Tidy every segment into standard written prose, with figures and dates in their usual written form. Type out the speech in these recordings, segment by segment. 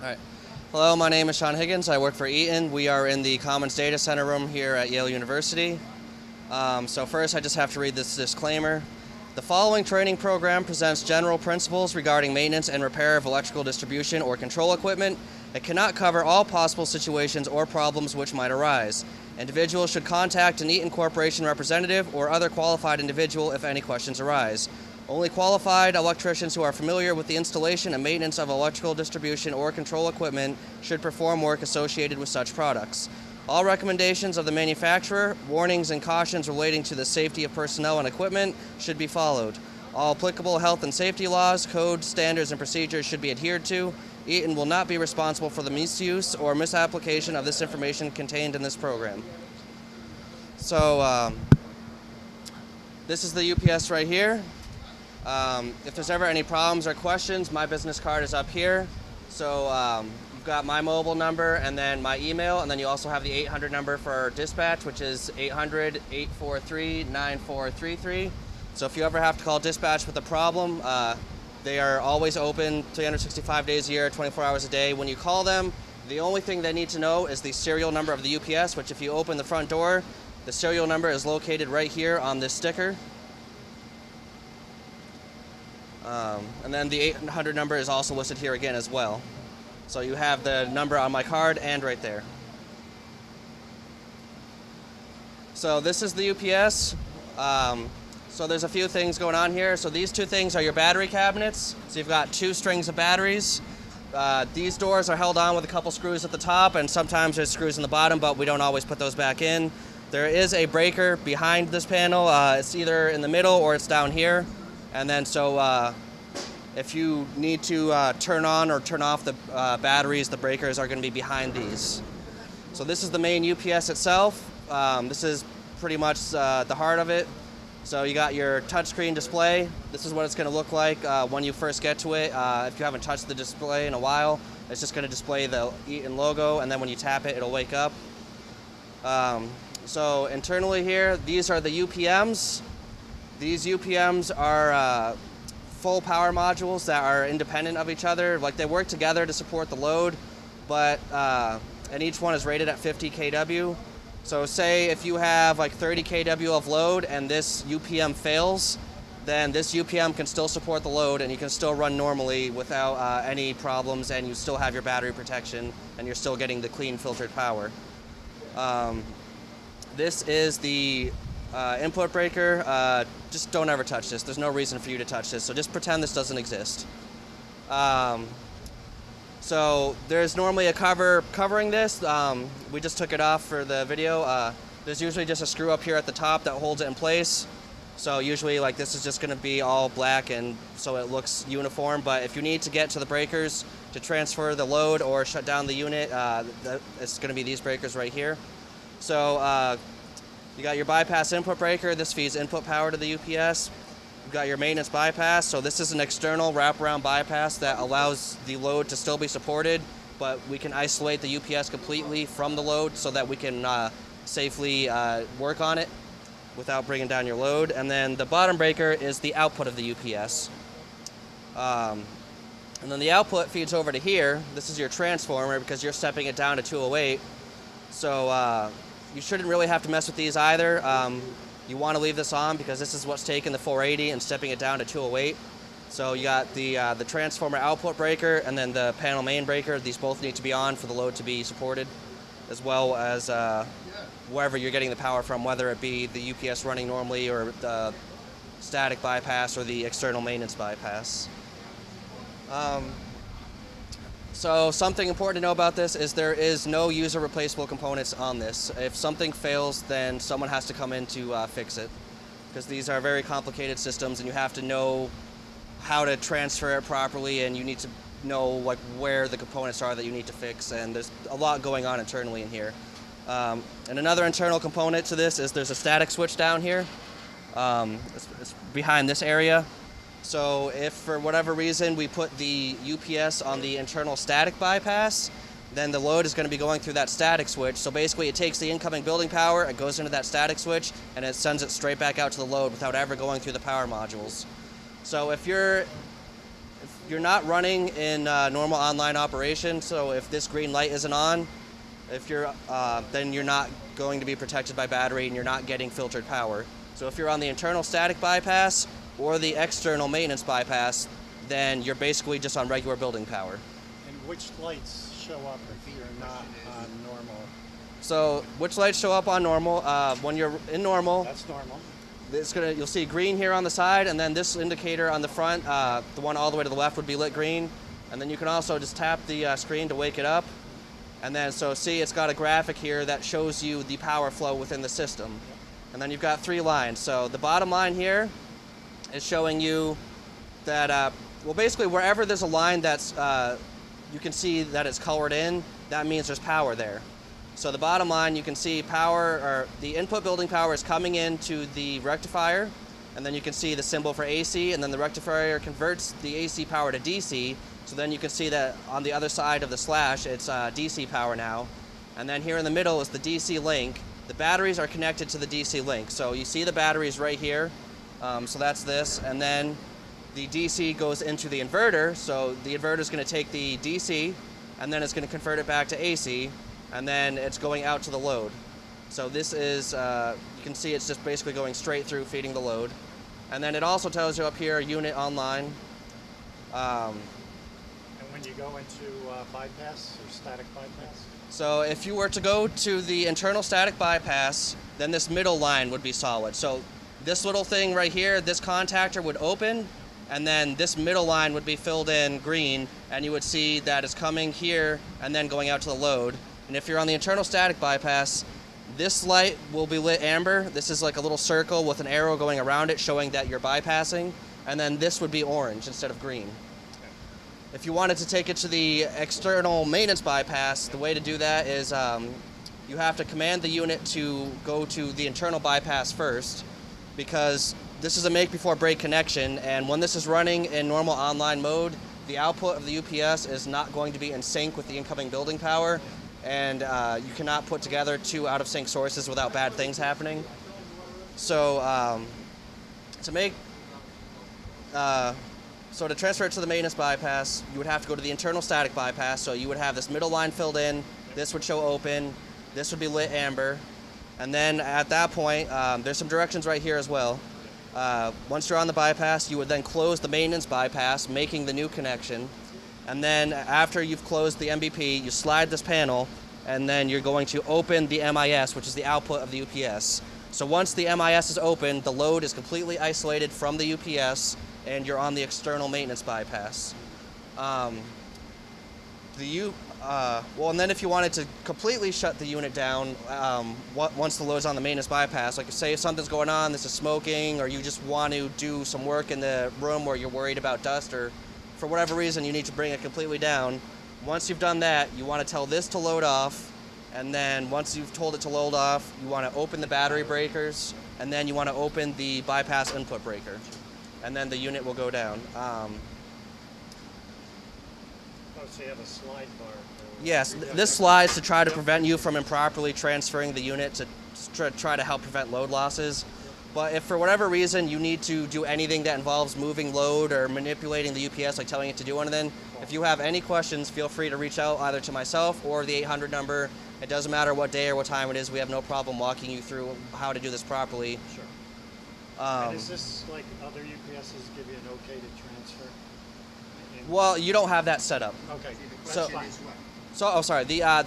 All right. Hello, my name is Sean Higgins. I work for EATON. We are in the Commons Data Center room here at Yale University. So first, I just have to read this disclaimer. The following training program presents general principles regarding maintenance and repair of electrical distribution or control equipment. It cannot cover all possible situations or problems which might arise. Individuals should contact an EATON Corporation representative or other qualified individual if any questions arise. Only qualified electricians who are familiar with the installation and maintenance of electrical distribution or control equipment should perform work associated with such products. All recommendations of the manufacturer, warnings and cautions relating to the safety of personnel and equipment should be followed. All applicable health and safety laws, codes, standards, and procedures should be adhered to. EATON will not be responsible for the misuse or misapplication of this information contained in this program. So this is the UPS right here. If there's ever any problems or questions, my business card is up here. So you've got my mobile number and then my email, and then you also have the 800 number for dispatch, which is 800-843-9433. So if you ever have to call dispatch with a problem, they are always open 365 days a year, 24 hours a day. When you call them, the only thing they need to know is the serial number of the UPS, which if you open the front door, the serial number is located right here on this sticker. And then the 800 number is also listed here again as well. So you have the number on my card and right there. So this is the UPS. So there's a few things going on here. So these two things are your battery cabinets. So you've got two strings of batteries. These doors are held on with a couple screws at the top, and sometimes there's screws in the bottom, but we don't always put those back in. There is a breaker behind this panel. It's either in the middle or it's down here. And then so if you need to turn on or turn off the batteries, the breakers are going to be behind these. So this is the main UPS itself. This is pretty much the heart of it. So you got your touchscreen display. This is what it's going to look like when you first get to it. If you haven't touched the display in a while, it's just going to display the EATON logo, and then when you tap it, it'll wake up. So internally here, these are the UPMs. These UPMs are full power modules that are independent of each other. Like, they work together to support the load, but and each one is rated at 50 kW. So say if you have like 30 kW of load and this UPM fails, then this UPM can still support the load and you can still run normally without any problems, and you still have your battery protection and you're still getting the clean filtered power. This is the input breaker. Just don't ever touch this. There's no reason for you to touch this, so just pretend this doesn't exist. So there's normally a cover covering this. We just took it off for the video. There's usually just a screw up here at the top that holds it in place. So usually, like, this is just going to be all black, and so it looks uniform. But if you need to get to the breakers to transfer the load or shut down the unit, it's going to be these breakers right here. So you got your bypass input breaker. This feeds input power to the UPS. You've got your maintenance bypass. So this is an external wraparound bypass that allows the load to still be supported, but we can isolate the UPS completely from the load so that we can safely work on it without bringing down your load. And then the bottom breaker is the output of the UPS. And then the output feeds over to here. This is your transformer because you're stepping it down to 208. So you shouldn't really have to mess with these either. You want to leave this on because this is what's taking the 480 and stepping it down to 208. So you got the transformer output breaker and then the panel main breaker. These both need to be on for the load to be supported, as well as wherever you're getting the power from, whether it be the UPS running normally or the static bypass or the external maintenance bypass. So something important to know about this is there is no user replaceable components on this. If something fails, then someone has to come in to fix it, because these are very complicated systems and you have to know how to transfer it properly, and you need to know like where the components are that you need to fix, and there's a lot going on internally in here. And another internal component to this is there's a static switch down here. It's behind this area. So if for whatever reason we put the UPS on the internal static bypass, then the load is going to be going through that static switch. So basically it takes the incoming building power, it goes into that static switch, and it sends it straight back out to the load without ever going through the power modules. So if you're not running in normal online operation, so if this green light isn't on, if you're, then you're not going to be protected by battery and you're not getting filtered power. So if you're on the internal static bypass or the external maintenance bypass, then you're basically just on regular building power. And which lights show up if you're not on normal? So which lights show up on normal? When you're in normal, That's normal. you'll see green here on the side, and then this indicator on the front, the one all the way to the left would be lit green. And then you can also just tap the screen to wake it up. And then, so see, it's got a graphic here that shows you the power flow within the system. And then you've got 3 lines. So the bottom line here is showing you that, well, basically wherever there's a line that's, you can see that it's colored in, that means there's power there. So the bottom line, you can see power, or the input building power is coming into the rectifier, and then you can see the symbol for AC, and then the rectifier converts the AC power to DC. So then you can see that on the other side of the slash, it's DC power now. And then here in the middle is the DC link. The batteries are connected to the DC link. So you see the batteries right here. So that's this. And then the DC goes into the inverter. So the inverter is going to take the DC, and then it's going to convert it back to AC, and then it's going out to the load. So this is, you can see it's just basically going straight through feeding the load. And then it also tells you up here, unit online. When you go into bypass or static bypass? So if you were to go to the internal static bypass, then this middle line would be solid. So this little thing right here, this contactor would open, and then this middle line would be filled in green, and you would see that it's coming here and then going out to the load. And if you're on the internal static bypass, this light will be lit amber. This is like a little circle with an arrow going around it showing that you're bypassing, and then this would be orange instead of green. If you wanted to take it to the external maintenance bypass, the way to do that is you have to command the unit to go to the internal bypass first, because this is a make before break connection, and when this is running in normal online mode, the output of the UPS is not going to be in sync with the incoming building power, and you cannot put together 2 out of sync sources without bad things happening. So So to transfer it to the maintenance bypass, you would have to go to the internal static bypass. So you would have this middle line filled in, this would show open, this would be lit amber, and then at that point, there's some directions right here as well. Once you're on the bypass, you would then close the maintenance bypass, making the new connection. And then after you've closed the MBP, you slide this panel, and then you're going to open the MIS, which is the output of the UPS. So once the MIS is open, the load is completely isolated from the UPS, and you're on the external maintenance bypass. Well, and then if you wanted to completely shut the unit down once the load's on the maintenance bypass, like say if something's going on, this is smoking, or you just want to do some work in the room where you're worried about dust, or for whatever reason you need to bring it completely down, once you've done that, you want to tell this to load off, and then once you've told it to load off, you want to open the battery breakers, and then you want to open the bypass input breaker, and then the unit will go down. So you have a slide bar. Yes, this slides to try to prevent you from improperly transferring the unit to try to help prevent load losses. But if for whatever reason you need to do anything that involves moving load or manipulating the UPS, like telling it to do anything, if you have any questions, feel free to reach out either to myself or the 800 number. It doesn't matter what day or what time it is. We have no problem walking you through how to do this properly. Sure. And is this like other UPSs give you an okay to transfer? Well, you don't have that set up. Okay. The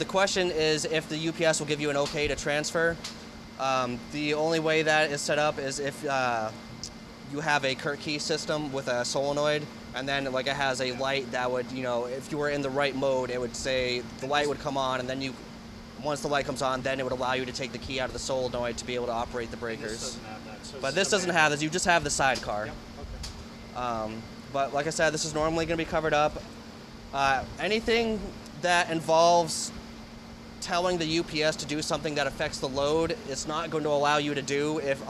question is if the UPS will give you an okay to transfer. The only way that is set up is if you have a Kurt key system with a solenoid, and then like it has a light that would, if you were in the right mode, it would say the light would come on, and then once the light comes on, then it would allow you to take the key out of the solenoid to be able to operate the breakers. This doesn't have that. So but this doesn't have this. You just have the sidecar. Yep. Okay. But like I said, this is normally going to be covered up. Anything that involves telling the UPS to do something that affects the load, it's not going to allow you to do if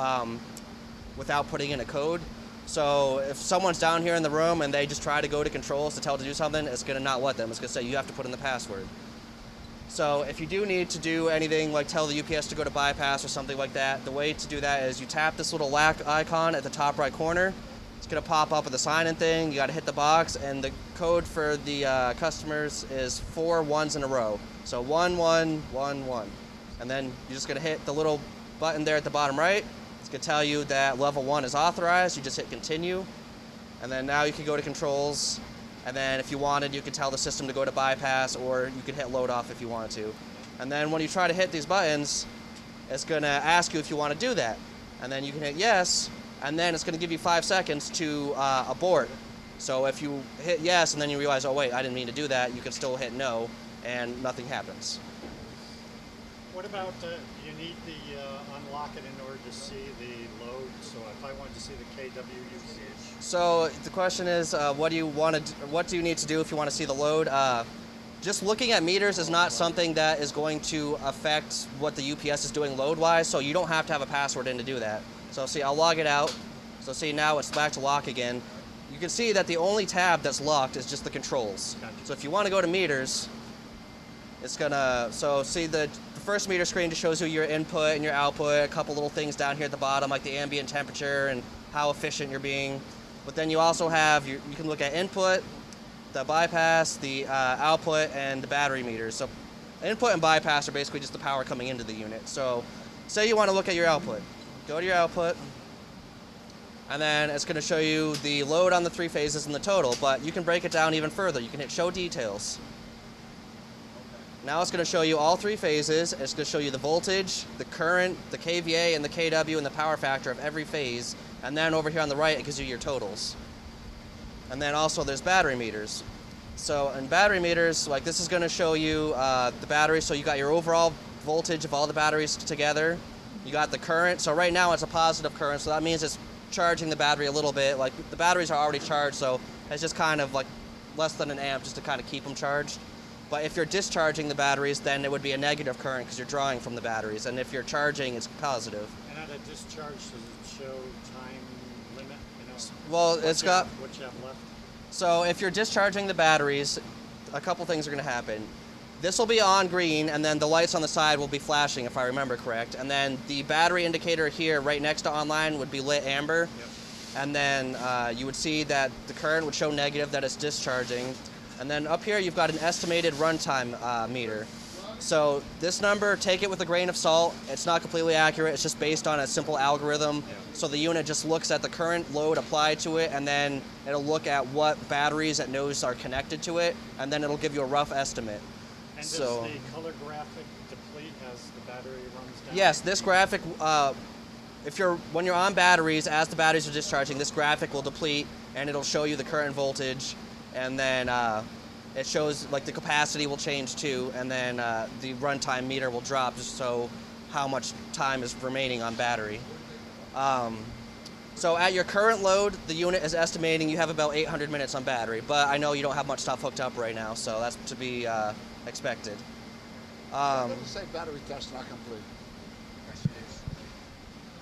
without putting in a code. So if someone's down here in the room and they just try to go to controls to tell it to do something, it's going to not let them. It's going to say you have to put in the password. So if you do need to do anything like tell the UPS to go to bypass or something like that, the way to do that is you tap this little LAC icon at the top right corner, It's going to pop up with the sign-in thing. You got to hit the box, and the code for the customers is 4 ones in a row. So 1, 1, 1, 1. And then you're just going to hit the little button there at the bottom right. It's going to tell you that level 1 is authorized. You just hit continue. And then now you can go to controls. And then if you wanted, you could tell the system to go to bypass, or you could hit load off if you wanted to. And then when you try to hit these buttons, it's going to ask you if you want to do that. And then you can hit yes, and then it's going to give you 5 seconds to abort. So if you hit yes and then you realize, oh wait, I didn't mean to do that, you can still hit no, and nothing happens. What about, you need the unlock it in order to see the load? So if I wanted to see the KW usage. So the question is, what do you need to do if you want to see the load? Just looking at meters is not something that is going to affect what the UPS is doing load-wise, so you don't have to have a password in to do that. So see, I'll log it out. So see, now it's back to lock again. You can see that the only tab that's locked is just the controls. Gotcha. So if you want to go to meters, it's gonna, so see the first meter screen just shows you your input and your output, a couple little things down here at the bottom like the ambient temperature and how efficient you're being. But then you also have, you can look at input, the bypass, the output, and the battery meters. So input and bypass are basically just the power coming into the unit. So say you want to look at your output. Go to your output, and then it's going to show you the load on the 3 phases and the total, but you can break it down even further. You can hit show details. Now it's going to show you all 3 phases. It's going to show you the voltage, the current, the kVA, and the kW, and the power factor of every phase. And then over here on the right, it gives you your totals. And then also there's battery meters. So in battery meters, like this is going to show you the battery. So you got your overall voltage of all the batteries together. You got the current. So right now it's a positive current. So that means it's charging the battery a little bit. Like the batteries are already charged, so it's just kind of like less than an amp just to kind of keep them charged. But if you're discharging the batteries, then it would be a negative current because you're drawing from the batteries. And if you're charging, it's positive. And at a discharge, does it show time limit? You know, well, it's got what you have left. So if you're discharging the batteries, a couple things are going to happen. This will be on green, and then the lights on the side will be flashing, if I remember correct. And then the battery indicator here, right next to online, would be lit amber. Yep. And then you would see that the current would show negative, that it's discharging. And then up here, you've got an estimated runtime meter. So this number, take it with a grain of salt. It's not completely accurate. It's just based on a simple algorithm. So the unit just looks at the current load applied to it, and then it'll look at what batteries it knows are connected to it, and then it'll give you a rough estimate. And does so, the color graphic deplete as the battery runs down? Yes, this graphic, when you're on batteries, as the batteries are discharging, this graphic will deplete, and it'll show you the current voltage, and then it shows like the capacity will change too, and then the runtime meter will drop just so how much time is remaining on battery. So at your current load, the unit is estimating you have about 800 minutes on battery, but I know you don't have much stuff hooked up right now, so that's to be expected. What does it say battery test not complete?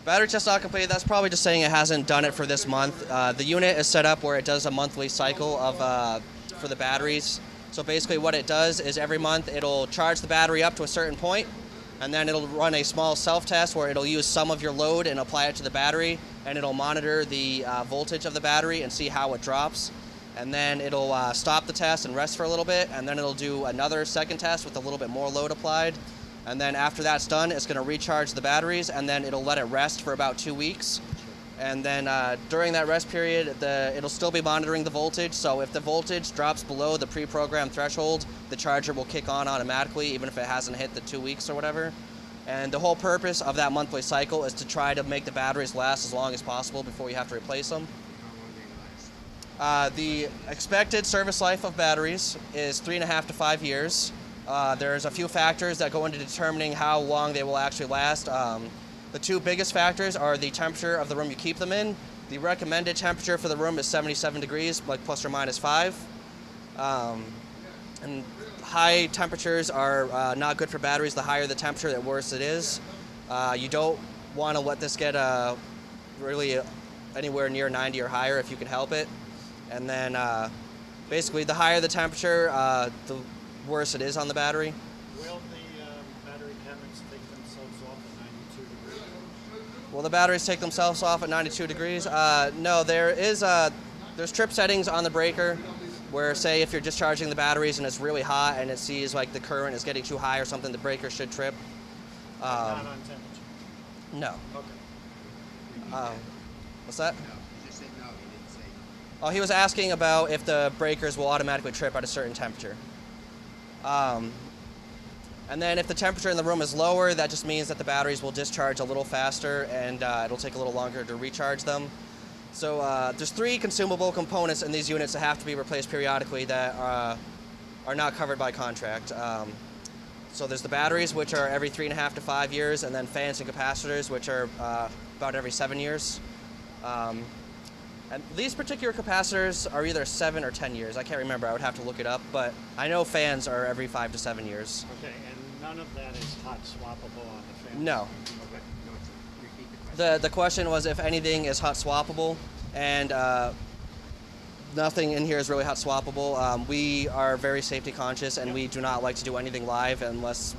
Battery test not complete, that's probably just saying it hasn't done it for this month. The unit is set up where it does a monthly cycle of for the batteries. So basically what it does is every month it'll charge the battery up to a certain point, and then it'll run a small self-test where it'll use some of your load and apply it to the battery, and it'll monitor the voltage of the battery and see how it drops. And then it'll stop the test and rest for a little bit, and then it'll do another second test with a little bit more load applied. And then after that's done, it's going to recharge the batteries, and then it'll let it rest for about 2 weeks. And then during that rest period, it'll still be monitoring the voltage. So if the voltage drops below the pre-programmed threshold, the charger will kick on automatically, even if it hasn't hit the 2 weeks or whatever. And the whole purpose of that monthly cycle is to try to make the batteries last as long as possible before you have to replace them. The expected service life of batteries is 3.5 to 5 years. There's a few factors that go into determining how long they will actually last. The 2 biggest factors are the temperature of the room you keep them in. The recommended temperature for the room is 77 degrees, like plus or minus 5. And high temperatures are not good for batteries. The higher the temperature, the worse it is. You don't want to let this get really anywhere near 90 or higher if you can help it. And then basically the higher the temperature, the worse it is on the battery. Will the battery cabinets take themselves off at 92 degrees? Will the batteries take themselves off at 92 degrees? No, there's trip settings on the breaker where, say, if you're discharging the batteries and it's really hot and it sees like the current is getting too high or something, the breaker should trip. Not on temperature. No. Okay. What's that? No, he just said no. He didn't say. Oh, he was asking about if the breakers will automatically trip at a certain temperature. And then if the temperature in the room is lower, that just means that the batteries will discharge a little faster and it'll take a little longer to recharge them. So there's 3 consumable components in these units that have to be replaced periodically that are not covered by contract. So there's the batteries, which are every 3.5 to 5 years, and then fans and capacitors, which are about every 7 years. And these particular capacitors are either 7 or 10 years. I can't remember. I would have to look it up, but I know fans are every 5 to 7 years. Okay, and none of that is hot swappable on the fans? No. Okay. No, repeat the question. The question was if anything is hot swappable, and nothing in here is really hot swappable. We are very safety conscious, and we do not like to do anything live unless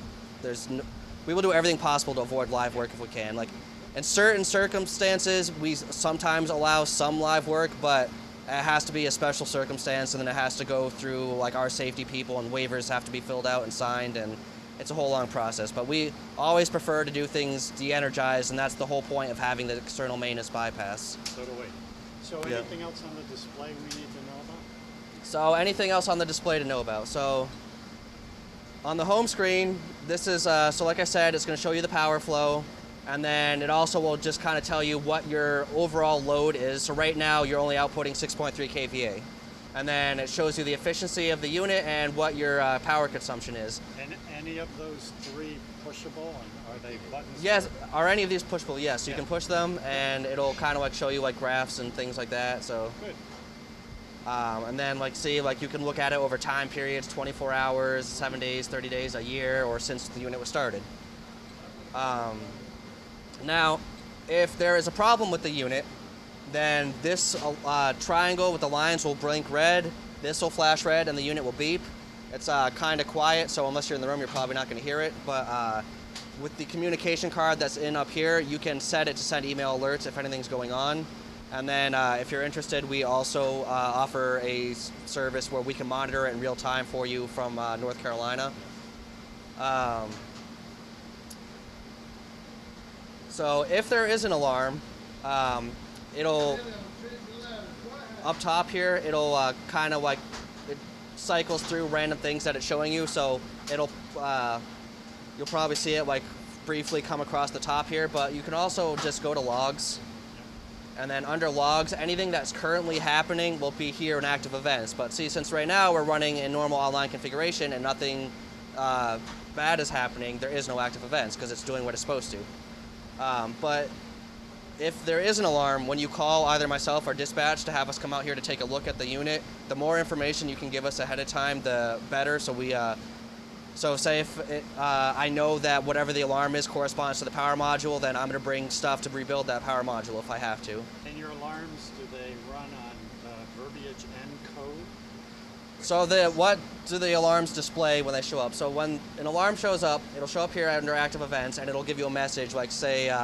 we will do everything possible to avoid live work if we can. Like, in certain circumstances, we sometimes allow some live work, but it has to be a special circumstance, and then it has to go through like our safety people, and waivers have to be filled out and signed, and it's a whole long process. But we always prefer to do things de-energized, and that's the whole point of having the external maintenance bypass. So do we. So Yeah. anything else on the display we need to know about? So anything else on the display to know about? So on the home screen, this is, so like I said, it's going to show you the power flow. And then it also will just kind of tell you what your overall load is. So right now, you're only outputting 6.3 kVA. And then it shows you the efficiency of the unit and what your power consumption is. And any of those 3 pushable, and are they buttons? Yes, are any of these pushable? Yes, you Yeah. can push them, and it'll kind of like show you like graphs and things like that. So, Good. and then like see, like you can look at it over time periods, 24 hours, 7 days, 30 days, a year, or since the unit was started. Now, if there is a problem with the unit, then this triangle with the lines will blink red, this will flash red, and the unit will beep. It's kind of quiet, so unless you're in the room, you're probably not going to hear it. But with the communication card that's in up here, you can set it to send email alerts if anything's going on. And then if you're interested, we also offer a service where we can monitor it in real time for you from North Carolina. So if there is an alarm, it'll, up top here, it'll kind of like, it cycles through random things that it's showing you. So it'll, you'll probably see it like briefly come across the top here, but you can also just go to logs. And then under logs, anything that's currently happening will be here in active events. But see, since right now we're running in normal online configuration and nothing bad is happening, there is no active events because it's doing what it's supposed to. But if there is an alarm, when you call either myself or dispatch to have us come out here to take a look at the unit, the more information you can give us ahead of time, the better. So we, so say if I know that whatever the alarm is corresponds to the power module, then I'm going to bring stuff to rebuild that power module if I have to. And your alarms, do they run on verbiage and code? So what do the alarms display when they show up? So when an alarm shows up, it'll show up here under active events, and it'll give you a message like, say,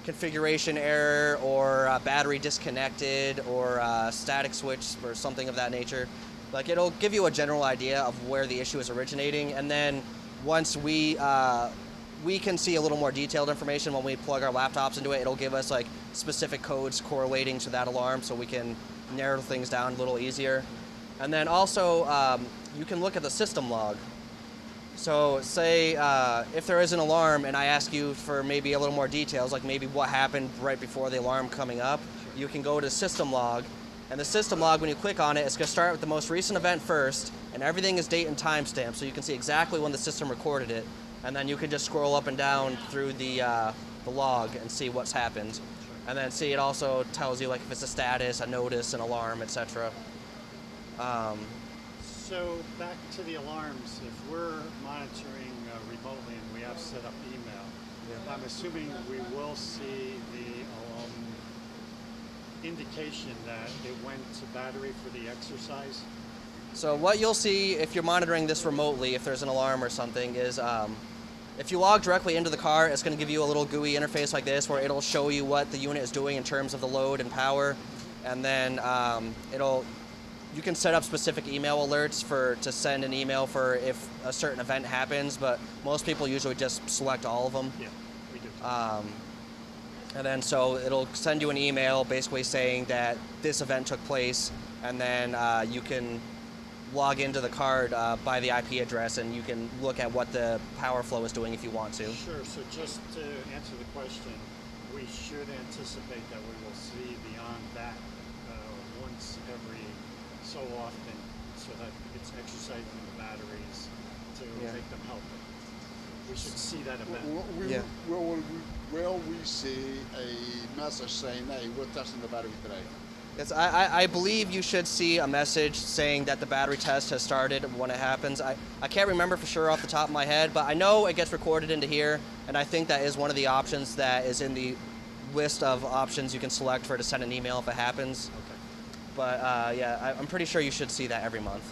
configuration error, or battery disconnected, or static switch, or something of that nature. Like, it'll give you a general idea of where the issue is originating, and then once we can see a little more detailed information when we plug our laptops into it. It'll give us like specific codes correlating to that alarm, so we can narrow things down a little easier. And then also, you can look at the system log. So say if there is an alarm and I ask you for maybe a little more details, like maybe what happened right before the alarm coming up, you can go to system log. And the system log, when you click on it, it's going to start with the most recent event first, and everything is date and timestamp, so you can see exactly when the system recorded it. And then you can just scroll up and down through the log and see what's happened. And then see, it also tells you like if it's a status, a notice, an alarm, etc. So back to the alarms, if we're monitoring remotely and we have set up email, I'm assuming we will see the indication that it went to battery for the exercise? So what you'll see if you're monitoring this remotely, if there's an alarm or something, is If you log directly into the car, it's going to give you a little GUI interface like this where it'll show you what the unit is doing in terms of the load and power. And then you can set up specific email alerts to send an email for if a certain event happens, but most people usually just select all of them. Yeah, we do. And then so it'll send you an email basically saying that this event took place, and then you can log into the card by the IP address, and you can look at what the power flow is doing if you want to. Sure, so just to answer the question, we should anticipate that we will see beyond that once every so often, so that it's exercising the batteries to make them healthy. We should see that event. Will we see a message saying, hey, we're testing the battery today? Yes, I believe you should see a message saying that the battery test has started when it happens. I can't remember for sure off the top of my head, but I know it gets recorded into here, and I think that is one of the options that is in the list of options you can select for to send an email if it happens. Okay. But yeah, I'm pretty sure you should see that every month.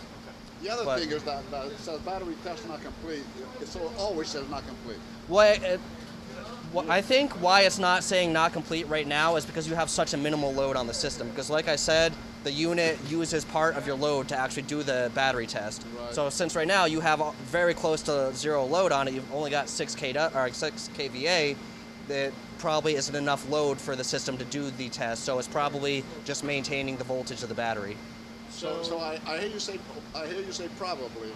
The other thing is that it says battery test not complete. It always says not complete. I think why it's not saying not complete right now is because you have such a minimal load on the system. Because like I said, the unit uses part of your load to actually do the battery test. Right. So since right now you have very close to zero load on it, you've only got 6 kVA, that probably isn't enough load for the system to do the test. So it's probably just maintaining the voltage of the battery. So I hear you say probably.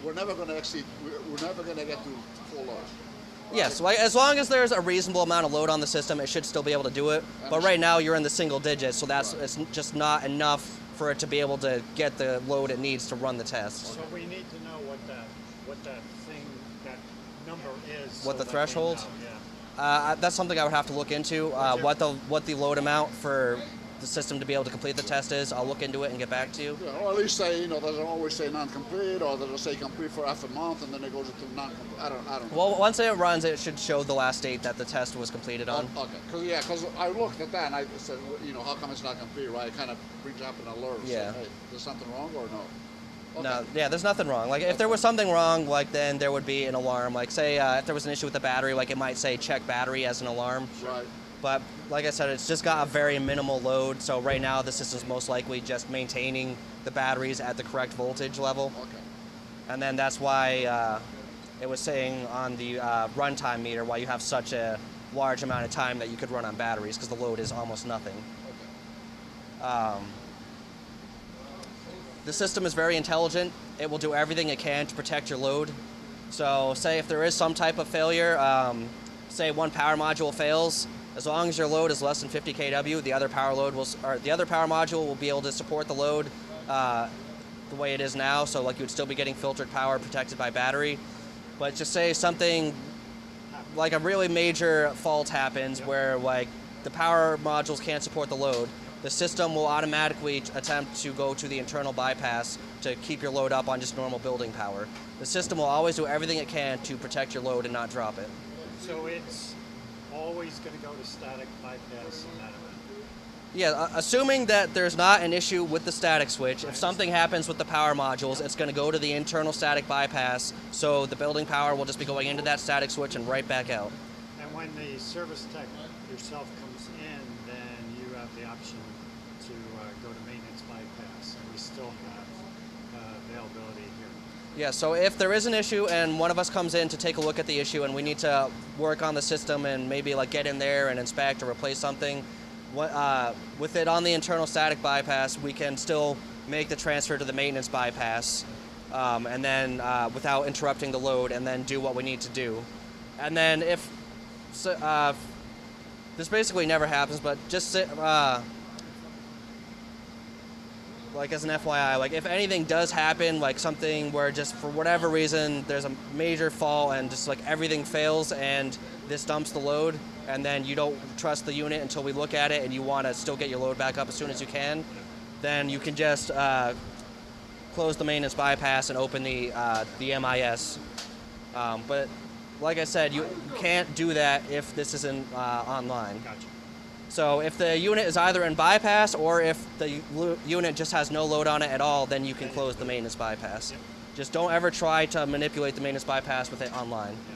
We're never going to exceed. We're never going to get to full load. Yes, like, as long as there's a reasonable amount of load on the system, it should still be able to do it. But right now you're in the single digits, so it's just not enough for it to be able to get the load it needs to run the test. So we need to know what that number is. What the threshold? Yeah. That's something I would have to look into. What the load amount for the system to be able to complete the test is. I'll look into it and get back to you. Yeah, or at least say, doesn't always say non-complete, or does it say complete for half a month and then it goes into non-complete? I don't know. Well, once it runs, it should show the last date that the test was completed on. Okay, because I looked at that and I said, how come it's not complete, right? It kind of brings up an alert. Yeah. Say, hey, there's something wrong or no? Okay. No, yeah, there's nothing wrong. Like, if there was something wrong, like, then there would be an alarm. Like, say, if there was an issue with the battery, like, it might say check battery as an alarm. Right. But like I said, it's just got a very minimal load. So right now, the system's most likely just maintaining the batteries at the correct voltage level. Okay. And then that's why it was saying on the runtime meter why you have such a large amount of time that you could run on batteries, because the load is almost nothing. Okay. The system is very intelligent. It will do everything it can to protect your load. So say if there is some type of failure, say one power module fails, as long as your load is less than 50 kW, the other power module will be able to support the load the way it is now. So like you would still be getting filtered power protected by battery. But just say something like a really major fault happens where like the power modules can't support the load, the system will automatically attempt to go to the internal bypass to keep your load up on just normal building power. The system will always do everything it can to protect your load and not drop it. So it's always going to go to static bypass in that event? Yeah, assuming that there's not an issue with the static switch, if something happens with the power modules, it's going to go to the internal static bypass, so the building power will just be going into that static switch and right back out. And when the service tech yourself comes in, then you have the option to go to maintenance bypass, and we still have availability here. Yeah, so if there is an issue and one of us comes in to take a look at the issue and we need to work on the system and maybe like get in there and inspect or replace something, with it on the internal static bypass, we can still make the transfer to the maintenance bypass and then without interrupting the load, and then do what we need to do. And then this basically never happens, but just like as an FYI, like if anything does happen, like something where just for whatever reason there's a major fault and just like everything fails and this dumps the load, and then you don't trust the unit until we look at it and you want to still get your load back up as soon as you can, then you can just close the maintenance bypass and open the MIS. But like I said, you can't do that if this isn't online. Gotcha. So if the unit is either in bypass or if the unit just has no load on it at all, then you can close the maintenance bypass. Yep. Just don't ever try to manipulate the maintenance bypass with it online. Yeah.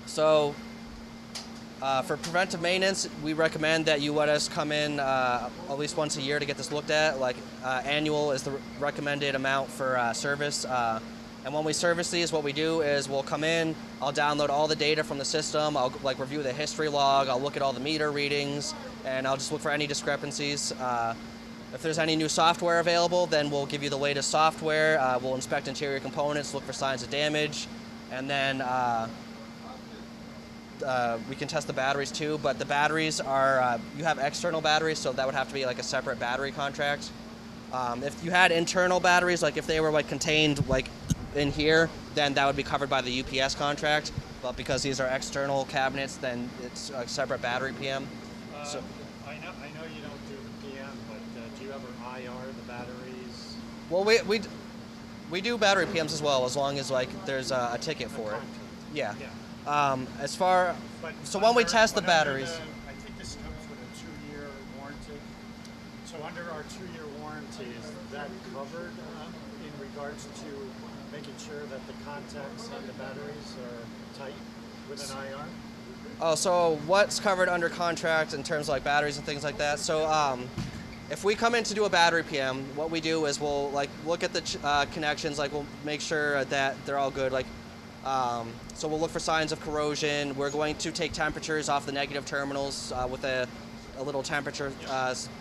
So for preventive maintenance, we recommend that you let us come in at least once a year to get this looked at. Like annual is the recommended amount for service. And when we service these, what we do is we'll come in, I'll download all the data from the system, I'll like review the history log, I'll look at all the meter readings, and I'll just look for any discrepancies. If there's any new software available, then we'll give you the latest software. We'll inspect interior components, look for signs of damage, and then we can test the batteries too. But the batteries are, you have external batteries, so that would have to be like a separate battery contract. If you had internal batteries, like if they were like contained like in here, then that would be covered by the UPS contract. But because these are external cabinets, then it's a separate battery PM. So, I know you don't do the PM, but do you ever IR the batteries? well, we do battery PMs as well, as long as like there's a ticket for it. Yeah. As far so when we test the batteries. I think this comes with a 2-year warranty. So under our 2-year warranty, is that covered in regards to making sure that the contacts on the batteries are tight with an IR? Oh, so what's covered under contract in terms of like batteries and things like that? So if we come in to do a battery PM, what we do is we'll like look at the connections, like we'll make sure that they're all good. Like, so we'll look for signs of corrosion. We're going to take temperatures off the negative terminals with a little temperature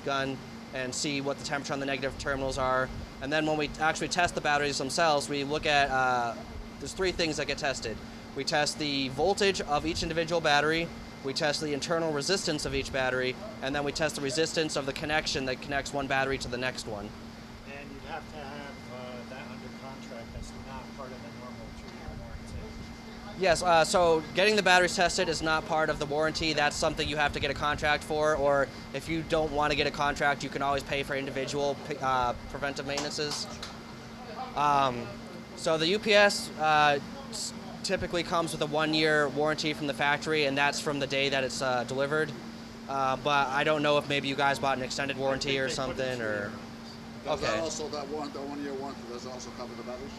gun and see what the temperature on the negative terminals are. And then when we actually test the batteries themselves, we look at, there's 3 things that get tested. We test the voltage of each individual battery, we test the internal resistance of each battery, and then we test the resistance of the connection that connects one battery to the next one. And you'd have to have that under contract. That's not part of the normal 2-year warranty. Yes, so getting the batteries tested is not part of the warranty. That's something you have to get a contract for, or if you don't want to get a contract, you can always pay for individual preventive maintenances. So the UPS typically comes with a 1-year warranty from the factory, and that's from the day that it's delivered. But I don't know if maybe you guys bought an extended warranty or something, or... Does Okay. that also, that 1-year warranty, does it also cover the batteries?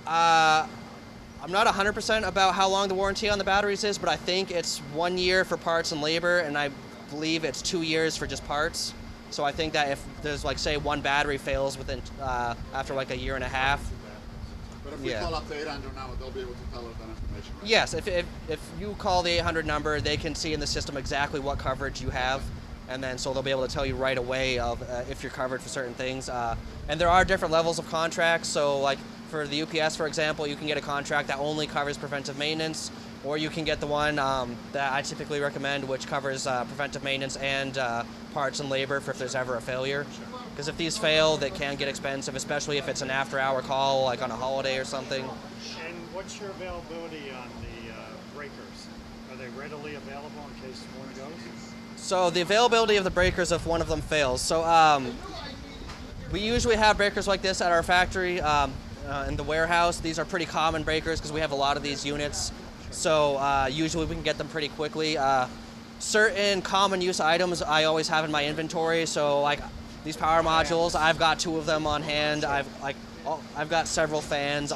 I'm not 100% about how long the warranty on the batteries is, but I think it's 1 year for parts and labor, and I believe it's 2 years for just parts. So I think that if there's like, say, one battery fails within after like a year and a half. But if we call up the 800 number, they'll be able to tell us that information, right? Yes, if you call the 800 number, they can see in the system exactly what coverage you have, and then so they'll be able to tell you right away of if you're covered for certain things. And there are different levels of contracts. So like for the UPS, for example, you can get a contract that only covers preventive maintenance, or you can get the one that I typically recommend, which covers preventive maintenance and parts and labor for if there's ever a failure. Because if these fail, they can get expensive, especially if it's an after-hour call, like on a holiday or something. And what's your availability on the breakers? Are they readily available in case one goes? So the availability of the breakers if one of them fails. So we usually have breakers like this at our factory in the warehouse. These are pretty common breakers because we have a lot of these units. So usually we can get them pretty quickly. Certain common use items I always have in my inventory. So like these power modules, I've got 2 of them on hand. I've got several fans.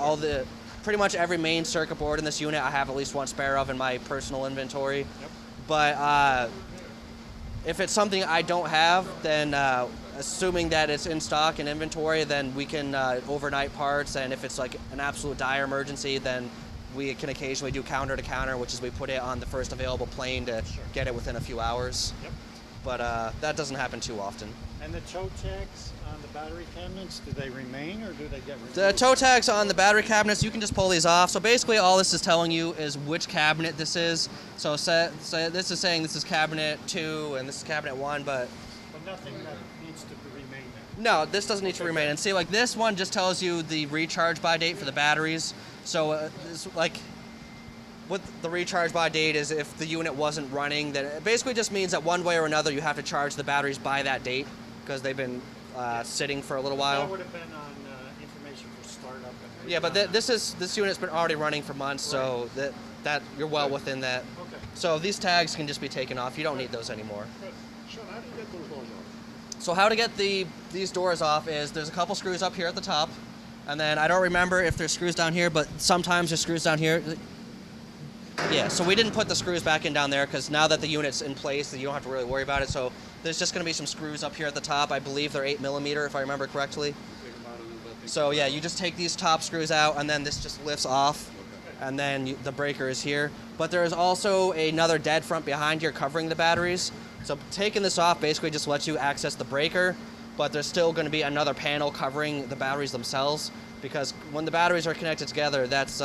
Pretty much every main circuit board in this unit I have at least 1 spare of in my personal inventory. Yep. But if it's something I don't have, then assuming that it's in stock and inventory, then we can overnight parts. And if it's like an absolute dire emergency, then we can occasionally do counter to counter, which is we put it on the first available plane to get it within a few hours. Yep. But that doesn't happen too often. And the toe tags on the battery cabinets, do they remain or do they get removed? The toe tags on the battery cabinets, you can just pull these off. So basically all this is telling you is which cabinet this is. So this is saying this is cabinet 2 and this is cabinet 1, but nothing that needs to remain there. no, this doesn't need to remain. And see, like this one just tells you the recharge by date for the batteries. So it's like what the recharge by date is if the unit wasn't running, then it basically just means that one way or another you have to charge the batteries by that date because they've been sitting for a little while. That would have been on information for startup. And Yeah, but this unit's been already running for months, so that you're well within that. Okay. So these tags can just be taken off. You don't need those anymore. Good. Sean, how do you get those doors off? So how to get these doors off is there's a couple screws up here at the top, And then I don't remember if there's screws down here, but sometimes there's screws down here. Yeah, so we didn't put the screws back in down there because now that the unit's in place, you don't have to really worry about it. So there's just going to be some screws up here at the top. I believe they're 8mm if I remember correctly. So yeah, you just take these top screws out and then this just lifts off and then the breaker is here. But there is also another dead front behind here covering the batteries. So taking this off basically just lets you access the breaker, but there's still going to be another panel covering the batteries themselves because when the batteries are connected together, that's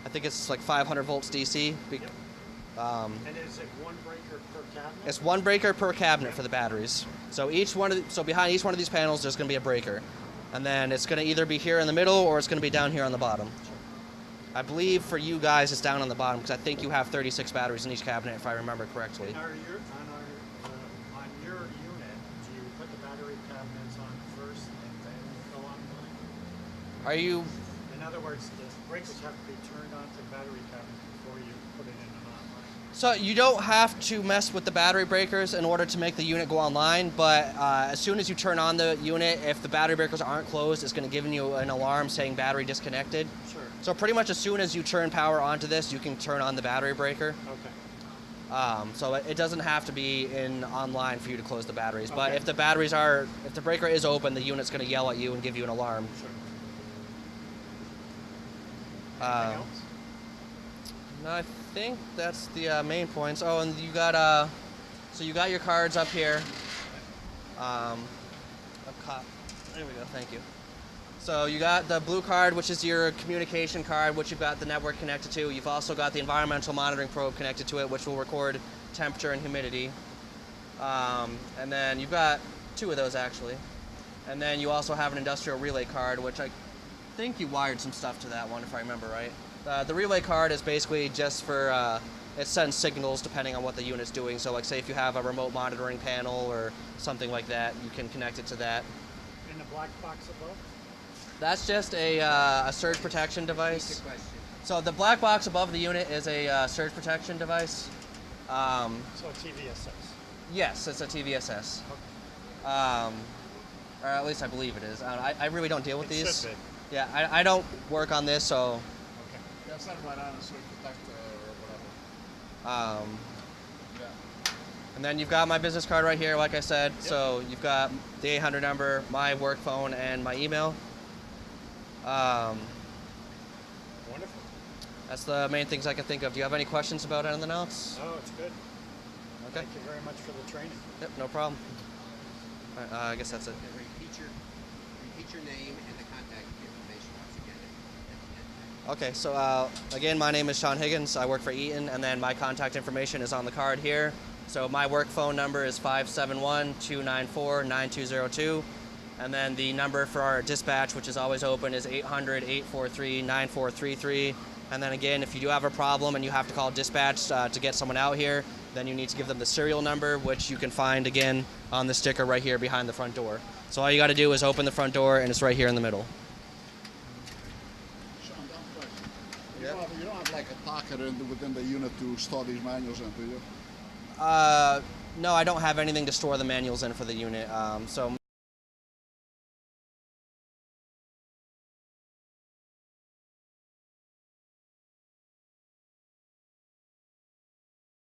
I think it's like 500 volts DC. And is it one breaker per cabinet? It's one breaker per cabinet for the batteries. So behind each one of these panels, there's going to be a breaker. And then it's going to either be here in the middle or it's going to be down here on the bottom. I believe for you guys it's down on the bottom because I think you have 36 batteries in each cabinet if I remember correctly. On your unit, do you put the battery cabinets on first and then go online? Are you... In other words, the breakers have to be turned on to battery cabinets before you put it in an online. So you don't have to mess with the battery breakers in order to make the unit go online, but as soon as you turn on the unit, if the battery breakers aren't closed, it's going to give you an alarm saying battery disconnected. Sure. So pretty much as soon as you turn power onto this, you can turn on the battery breaker. Okay. So it doesn't have to be in online for you to close the batteries. But Okay. if the breaker is open, the unit's going to yell at you and give you an alarm. Sure. Anything else? No, I think that's the main points. Oh, and you got so you got your cards up here. There we go. Thank you. So you got the blue card, which is your communication card, which you've got the network connected to. You've also got the environmental monitoring probe connected to it, which will record temperature and humidity. And then you've got two of those actually. And then you also have an industrial relay card, which I think you wired some stuff to that one, if I remember right. The relay card is basically just for, it sends signals depending on what the unit's doing. So like say if you have a remote monitoring panel or something like that, you can connect it to that. In the black box above? That's just a surge protection device. So the black box above the unit is a surge protection device. So a TVSS? Yes, it's a TVSS. Okay. Or at least I believe it is. I really don't deal with It these. should be. Yeah, I don't work on this, so... Okay. That's not right on a switch protector or whatever. Yeah. And then you've got my business card right here, like I said. Yep. So you've got the 800 number, my work phone, and my email. Wonderful. That's the main things I can think of. Do you have any questions about anything else? No, it's good. Okay. Thank you very much for the training. Yep, no problem. All right, I guess that's it. Repeat your name and the contact information once again at the end. Okay, so again, my name is Sean Higgins. I work for EATON, and then my contact information is on the card here. So my work phone number is 571-294-9202. And then the number for our dispatch, which is always open, is 800-843-9433. And then again, if you do have a problem and you have to call dispatch to get someone out here, then you need to give them the serial number, which you can find again on the sticker right here behind the front door. So all you got to do is open the front door, and it's right here in the middle. Sean, dumb question. You don't have like a pocket within the unit to store these manuals in, do you? No, I don't have anything to store the manuals in for the unit. So